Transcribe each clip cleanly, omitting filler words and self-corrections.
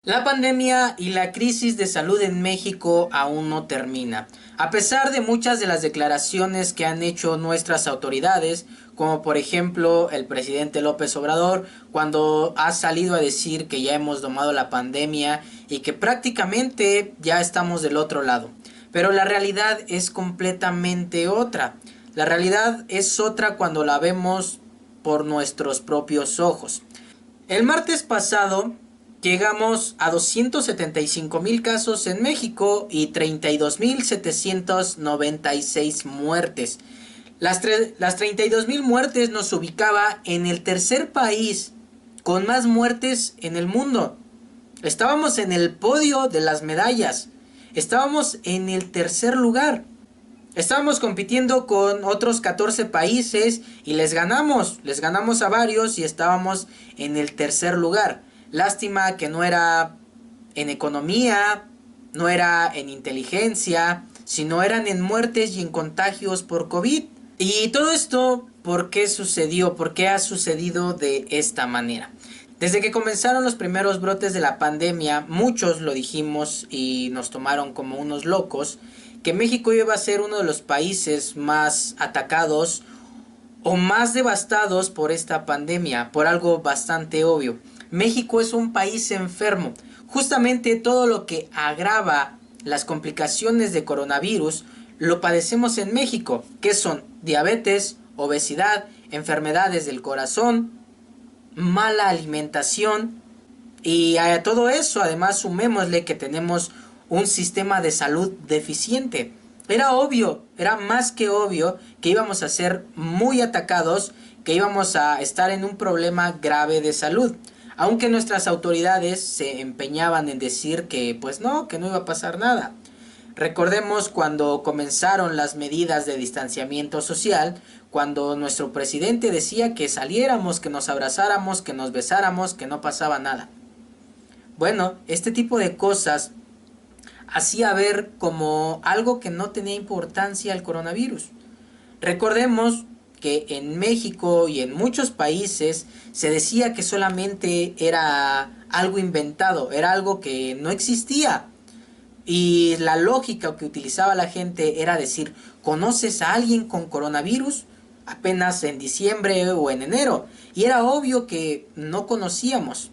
La pandemia y la crisis de salud en México aún no termina. A pesar de muchas de las declaraciones que han hecho nuestras autoridades, como por ejemplo el presidente López Obrador, cuando ha salido a decir que ya hemos domado la pandemia y que prácticamente ya estamos del otro lado. Pero la realidad es completamente otra. La realidad es otra cuando la vemos por nuestros propios ojos. El martes pasado llegamos a 275,000 casos en México y 32,796 muertes. Las 32,000 muertes nos ubicaba en el tercer país con más muertes en el mundo. Estábamos en el podio de las medallas. Estábamos en el tercer lugar. Estábamos compitiendo con otros 14 países y les ganamos a varios y estábamos en el tercer lugar. Lástima que no era en economía, no era en inteligencia, sino eran en muertes y en contagios por COVID. Y todo esto, ¿por qué sucedió? ¿Por qué ha sucedido de esta manera? Desde que comenzaron los primeros brotes de la pandemia, muchos lo dijimos y nos tomaron como unos locos, que México iba a ser uno de los países más atacados o más devastados por esta pandemia, por algo bastante obvio. México es un país enfermo. Justamente todo lo que agrava las complicaciones de coronavirus lo padecemos en México, que son diabetes, obesidad, enfermedades del corazón, mala alimentación y a todo eso además sumémosle que tenemos un sistema de salud deficiente. Era obvio, era más que obvio que íbamos a ser muy atacados, que íbamos a estar en un problema grave de salud. Aunque nuestras autoridades se empeñaban en decir que pues no, que no iba a pasar nada. Recordemos cuando comenzaron las medidas de distanciamiento social, cuando nuestro presidente decía que saliéramos, que nos abrazáramos, que nos besáramos, que no pasaba nada. Bueno, este tipo de cosas hacía ver como algo que no tenía importancia el coronavirus. Recordemos que en México y en muchos países se decía que solamente era algo inventado, era algo que no existía. Y la lógica que utilizaba la gente era decir, ¿conoces a alguien con coronavirus? Apenas en diciembre o en enero. Y era obvio que no conocíamos.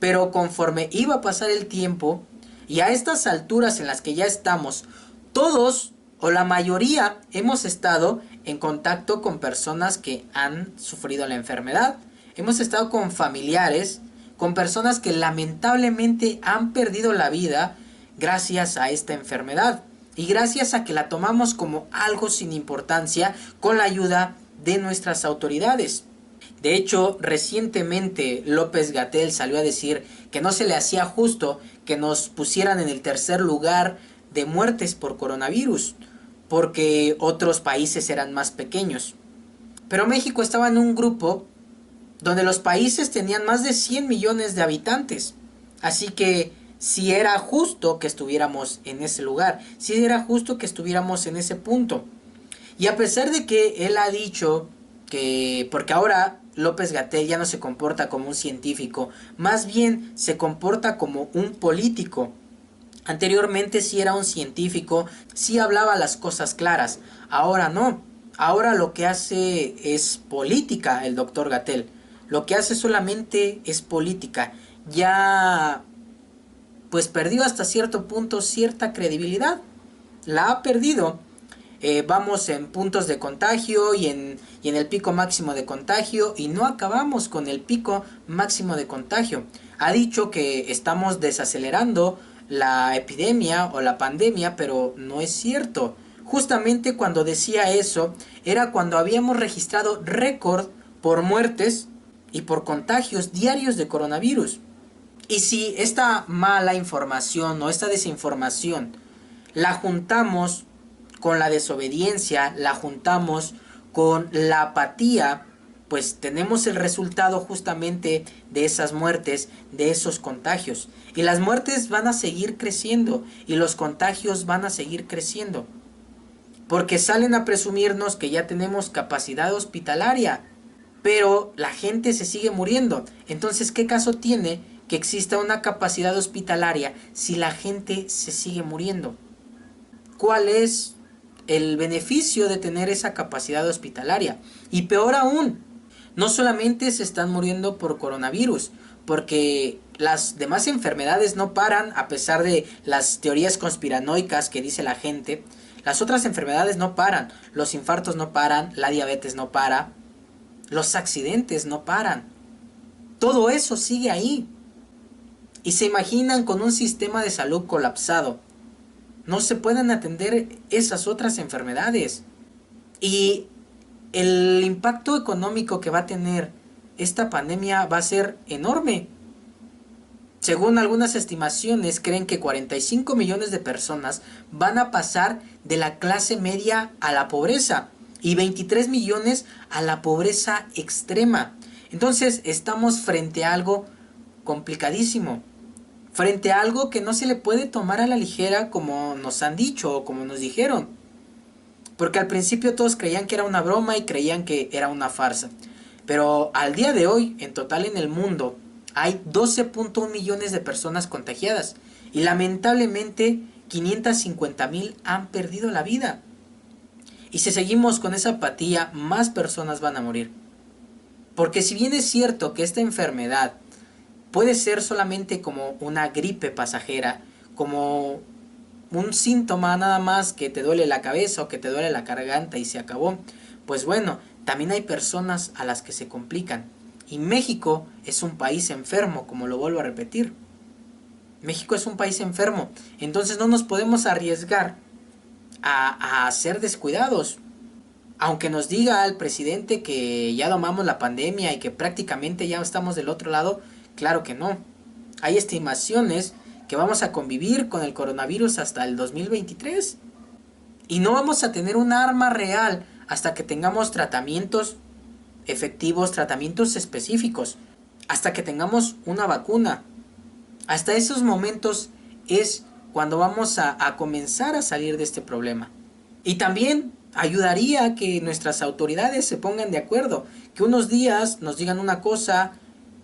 Pero conforme iba a pasar el tiempo, y a estas alturas en las que ya estamos, todos o la mayoría hemos estado en contacto con personas que han sufrido la enfermedad. Hemos estado con familiares, con personas que lamentablemente han perdido la vida gracias a esta enfermedad y gracias a que la tomamos como algo sin importancia con la ayuda de nuestras autoridades. De hecho, recientemente López-Gatell salió a decir que no se le hacía justo que nos pusieran en el tercer lugar de muertes por coronavirus, porque otros países eran más pequeños. Pero México estaba en un grupo donde los países tenían más de 100 millones de habitantes. Así que sí era justo que estuviéramos en ese lugar, sí era justo que estuviéramos en ese punto. Y a pesar de que él ha dicho que, porque ahora López-Gatell ya no se comporta como un científico, más bien se comporta como un político. Anteriormente sí era un científico, sí hablaba las cosas claras, ahora no. Ahora lo que hace es política el doctor Gatell. Lo que hace solamente es política. Ya pues perdió hasta cierto punto cierta credibilidad. La ha perdido. Vamos en puntos de contagio y en el pico máximo de contagio y no acabamos con el pico máximo de contagio. Ha dicho que estamos desacelerando la epidemia o la pandemia, pero no es cierto. Justamente cuando decía eso era cuando habíamos registrado récord por muertes y por contagios diarios de coronavirus. Y si esta mala información o esta desinformación la juntamos con la desobediencia, la juntamos con la apatía, pues tenemos el resultado justamente de esas muertes, de esos contagios. Y las muertes van a seguir creciendo y los contagios van a seguir creciendo. Porque salen a presumirnos que ya tenemos capacidad hospitalaria, pero la gente se sigue muriendo. Entonces, ¿qué caso tiene que exista una capacidad hospitalaria si la gente se sigue muriendo? ¿Cuál es el beneficio de tener esa capacidad hospitalaria? Y peor aún, no solamente se están muriendo por coronavirus, porque las demás enfermedades no paran, a pesar de las teorías conspiranoicas que dice la gente. Las otras enfermedades no paran, los infartos no paran, la diabetes no para, los accidentes no paran. Todo eso sigue ahí. Y se imaginan con un sistema de salud colapsado. No se pueden atender esas otras enfermedades. Y el impacto económico que va a tener esta pandemia va a ser enorme. Según algunas estimaciones, creen que 45 millones de personas van a pasar de la clase media a la pobreza y 23 millones a la pobreza extrema. Entonces estamos frente a algo complicadísimo, frente a algo que no se le puede tomar a la ligera como nos han dicho o como nos dijeron. Porque al principio todos creían que era una broma y creían que era una farsa. Pero al día de hoy, en total en el mundo, hay 12.1 millones de personas contagiadas. Y lamentablemente 550,000 han perdido la vida. Y si seguimos con esa apatía, más personas van a morir. Porque si bien es cierto que esta enfermedad puede ser solamente como una gripe pasajera, como un síntoma nada más, que te duele la cabeza o que te duele la garganta y se acabó, pues bueno, también hay personas a las que se complican. Y México es un país enfermo, como lo vuelvo a repetir. México es un país enfermo, entonces no nos podemos arriesgar a ser descuidados. Aunque nos diga el presidente que ya domamos la pandemia y que prácticamente ya estamos del otro lado, claro que no. Hay estimaciones que vamos a convivir con el coronavirus hasta el 2023. Y no vamos a tener un arma real hasta que tengamos tratamientos efectivos, tratamientos específicos, hasta que tengamos una vacuna. Hasta esos momentos es cuando vamos a comenzar a salir de este problema. Y también ayudaría a que nuestras autoridades se pongan de acuerdo, que unos días nos digan una cosa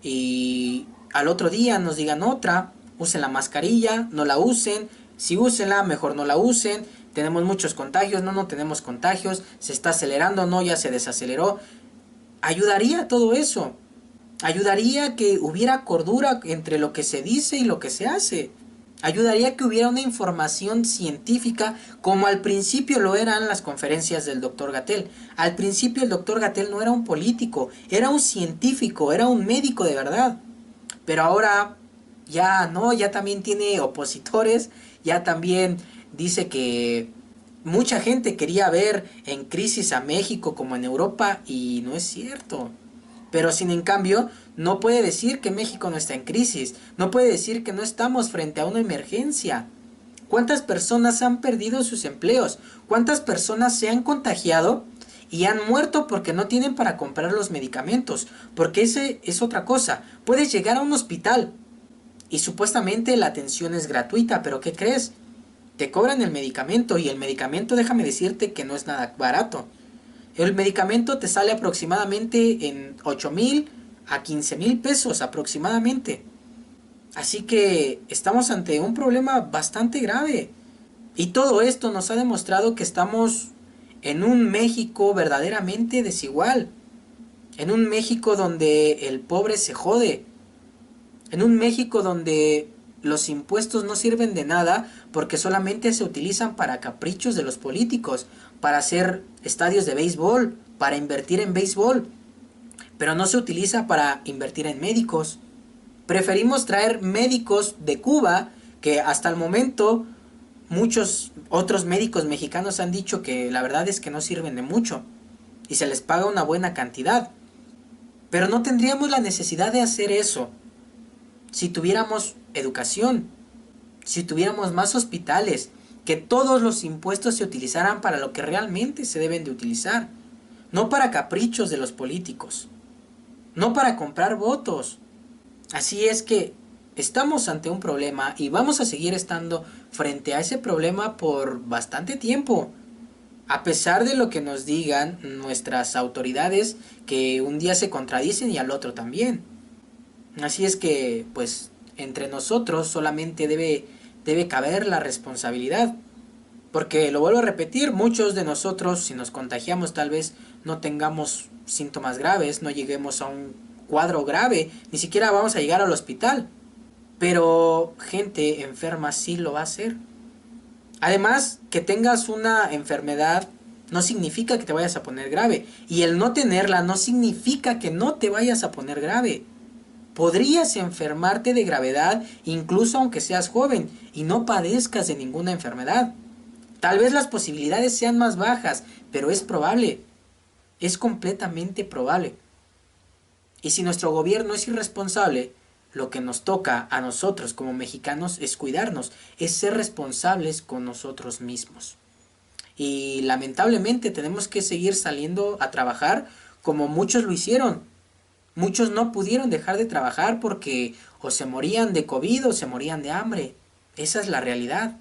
y al otro día nos digan otra. Usen la mascarilla, no la usen, si úsenla, mejor no la usen. Tenemos muchos contagios, no tenemos contagios, se está acelerando, no, ya se desaceleró. Ayudaría todo eso, ayudaría que hubiera cordura entre lo que se dice y lo que se hace. Ayudaría que hubiera una información científica como al principio lo eran las conferencias del doctor Gatell. Al principio el doctor Gatell no era un político, era un científico, era un médico de verdad. Pero ahora ya no, ya también tiene opositores, ya también dice que mucha gente quería ver en crisis a México como en Europa y no es cierto. Pero sin en cambio, no puede decir que México no está en crisis, no puede decir que no estamos frente a una emergencia. ¿Cuántas personas han perdido sus empleos? ¿Cuántas personas se han contagiado y han muerto porque no tienen para comprar los medicamentos? Porque ese es otra cosa. Puedes llegar a un hospital y supuestamente la atención es gratuita, pero ¿qué crees? Te cobran el medicamento y el medicamento, déjame decirte que no es nada barato. El medicamento te sale aproximadamente en 8,000 a 15,000 pesos aproximadamente. Así que estamos ante un problema bastante grave. Y todo esto nos ha demostrado que estamos en un México verdaderamente desigual. En un México donde el pobre se jode. En un México donde los impuestos no sirven de nada porque solamente se utilizan para caprichos de los políticos, para hacer estadios de béisbol, para invertir en béisbol, pero no se utiliza para invertir en médicos. Preferimos traer médicos de Cuba, que hasta el momento muchos otros médicos mexicanos han dicho que la verdad es que no sirven de mucho y se les paga una buena cantidad. Pero no tendríamos la necesidad de hacer eso si tuviéramos educación, si tuviéramos más hospitales, que todos los impuestos se utilizaran para lo que realmente se deben de utilizar, no para caprichos de los políticos, no para comprar votos. Así es que estamos ante un problema y vamos a seguir estando frente a ese problema por bastante tiempo, a pesar de lo que nos digan nuestras autoridades, que un día se contradicen y al otro también. Así es que, pues, entre nosotros solamente debe caber la responsabilidad. Porque lo vuelvo a repetir, muchos de nosotros, si nos contagiamos, tal vez no tengamos síntomas graves, no lleguemos a un cuadro grave, ni siquiera vamos a llegar al hospital. Pero gente enferma sí lo va a hacer. Además, que tengas una enfermedad no significa que te vayas a poner grave. Y el no tenerla no significa que no te vayas a poner grave. Podrías enfermarte de gravedad incluso aunque seas joven y no padezcas de ninguna enfermedad. Tal vez las posibilidades sean más bajas, pero es probable. Es completamente probable. Y si nuestro gobierno es irresponsable, lo que nos toca a nosotros como mexicanos es cuidarnos, es ser responsables con nosotros mismos. Y lamentablemente tenemos que seguir saliendo a trabajar como muchos lo hicieron. Muchos no pudieron dejar de trabajar porque o se morían de COVID o se morían de hambre. Esa es la realidad.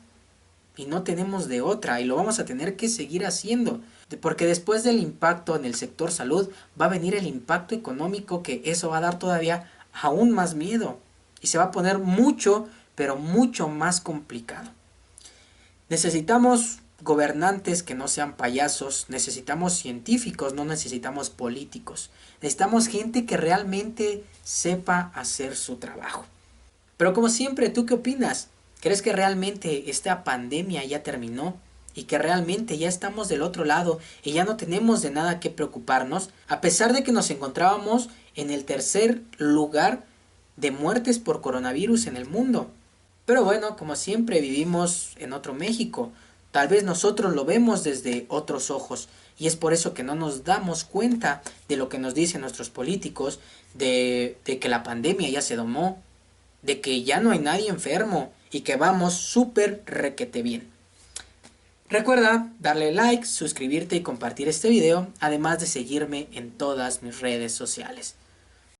Y no tenemos de otra y lo vamos a tener que seguir haciendo. Porque después del impacto en el sector salud va a venir el impacto económico, que eso va a dar todavía aún más miedo. Y se va a poner mucho, pero mucho más complicado. Necesitamos gobernantes que no sean payasos, necesitamos científicos, no necesitamos políticos. Necesitamos gente que realmente sepa hacer su trabajo. Pero como siempre, ¿tú qué opinas? ¿Crees que realmente esta pandemia ya terminó? ¿Y que realmente ya estamos del otro lado y ya no tenemos de nada que preocuparnos? A pesar de que nos encontrábamos en el tercer lugar de muertes por coronavirus en el mundo. Pero bueno, como siempre vivimos en otro México. Tal vez nosotros lo vemos desde otros ojos. Y es por eso que no nos damos cuenta de lo que nos dicen nuestros políticos, de que la pandemia ya se domó, de que ya no hay nadie enfermo y que vamos súper requete bien. Recuerda darle like, suscribirte y compartir este video, además de seguirme en todas mis redes sociales.